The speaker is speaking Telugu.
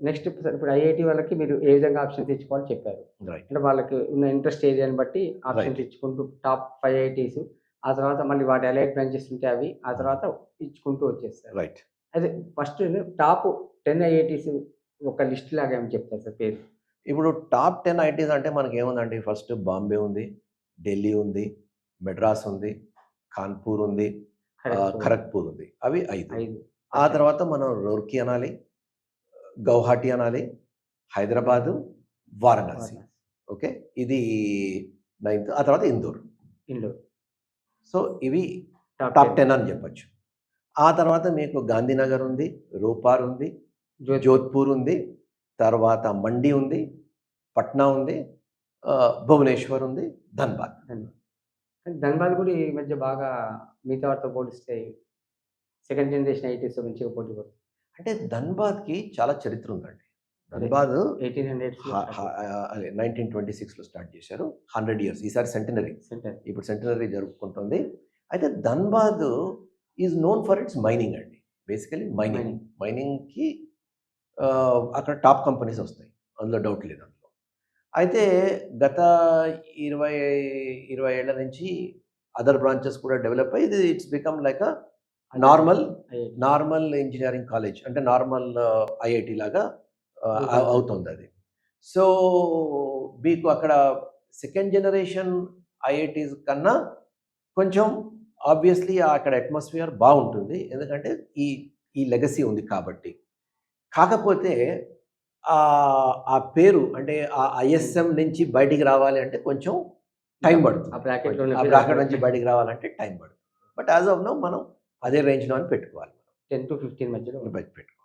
నెక్స్ట్ ఇప్పుడు ఐఐటీ వాళ్ళకి మీరు ఏ విధంగా ఆప్షన్స్ ఇచ్చుకోవాలని చెప్పారు. రైట్. అంటే వాళ్ళకి ఉన్న ఇంట్రెస్ట్ ఏరియాని బట్టి ఆప్షన్స్ ఇచ్చుకుంటూ టాప్ 5 ఐఐటీస్, ఆ తర్వాత మళ్ళీ వాటి అలైడ్ బ్రాంచెస్ ఉంటే అవి, ఆ తర్వాత ఇచ్చుకుంటూ వచ్చేస్తారు. రైట్. అదే ఫస్ట్ టాప్ 10 ఐఐటీస్ ఒక లిస్ట్ లాగా ఏమైనా చెప్తారు సార్ పేరు? ఇప్పుడు టాప్ 10 ఐటీస్ అంటే మనకేముందండి, ఫస్ట్ బాంబే ఉంది, ఢిల్లీ ఉంది, మెడ్రాస్ ఉంది, కాన్పూర్ ఉంది, ఖరగ్పూర్ ఉంది. అవి 5. 5 ఆ తర్వాత మనం రూర్కీ అనాలి, గౌహాటి అనాలి, హైదరాబాదు, వారణాసి. ఓకే, ఇది 9th. ఆ తర్వాత ఇందోర్. సో ఇవి టాప్ 10 అని చెప్పచ్చు. ఆ తర్వాత మీకు గాంధీనగర్ ఉంది, రూపార్ ఉంది, జోధ్పూర్ ఉంది, తర్వాత మండి ఉంది, పట్నా ఉంది, భువనేశ్వర్ ఉంది, ధన్బాద్. ధన్బాద్ కూడా ఈ మధ్య బాగా మిగతా వాటితో పోలిస్తే సెకండ్ జనరేషన్ ఐటీస్ మంచిగా పోటీ పడుతుంది. అంటే ధన్బాద్కి చాలా చరిత్ర ఉందండి. ధన్బాద్ 1926లో స్టార్ట్ చేశారు. 100 years. ఈసారి సెంటనరీ. ఇప్పుడు సెంటనరీ జరుపుకుంటుంది. అయితే Dhanbad is known for it's mining అండి. బేసికలీ మైనింగ్కి అక్కడ టాప్ కంపెనీస్ వస్తాయి, అందులో డౌట్ లేదు. అందులో అయితే గత 20 ఏళ్ల నుంచి అదర్ బ్రాంచెస్ కూడా డెవలప్ అయ్యి it's become like a normal engineering college, అంటే నార్మల్ ఐఐటి లాగా అవుతుంది అది. సో మీకు అక్కడ సెకండ్ జనరేషన్ ఐఐటీస్ కన్నా కొంచెం ఆబ్వియస్లీ అక్కడ అట్మాస్ఫియర్ బాగుంటుంది, ఎందుకంటే ఈ లెగసీ ఉంది కాబట్టి. కాకపోతే ఆ పేరు అంటే ఆ ఐఎస్ఎం నుంచి బయటికి రావాలి అంటే కొంచెం టైం పడుతుంది. ఆ బ్రాకెట్ నుంచి బయటికి రావాలంటే టైం పడుతుంది. బట్ యాజ్ ఆఫ్ నౌ మనం అదే రేంజ్లో అని పెట్టుకోవాలి. 10 to 15 మధ్యలో పెట్టుకోవాలి.